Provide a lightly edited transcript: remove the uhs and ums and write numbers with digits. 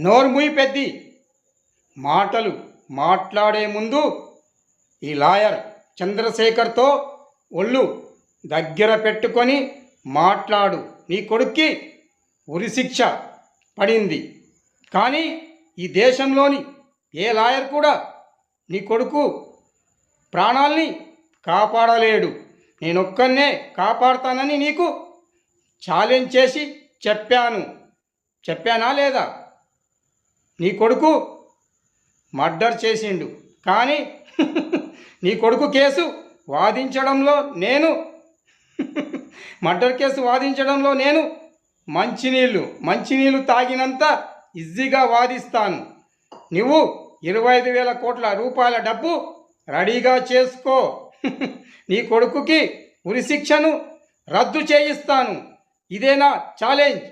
నోర్ముయి పెద్ది. మాటలు మాట్లాడే ముందు ఈ లాయర్ చంద్రశేఖర్తో ఒళ్ళు దగ్గర పెట్టుకొని మాట్లాడు. నీ కొడుక్కి ఉరిశిక్ష పడింది, కానీ ఈ దేశంలోని ఏ లాయర్ కూడా నీ కొడుకు ప్రాణాల్ని కాపాడలేడు. నేనొక్కనే కాపాడుతానని నీకు ఛాలెంజ్ చేసి చెప్పానా లేదా? నీ కొడుకు మర్డర్ చేసిండు, కానీ నీ కొడుకు కేసు వాదించడంలో నేను మర్డర్ కేసు వాదించడంలో నేను మంచినీళ్ళు తాగినంత ఈజీగా వాదిస్తాను. నువ్వు 25,000 కోట్ల రూపాయల డబ్బు రెడీగా చేసుకో. నీ కొడుకుకి ఉరిశిక్షను రద్దు చేయిస్తాను. ఇదే నా ఛాలెంజ్.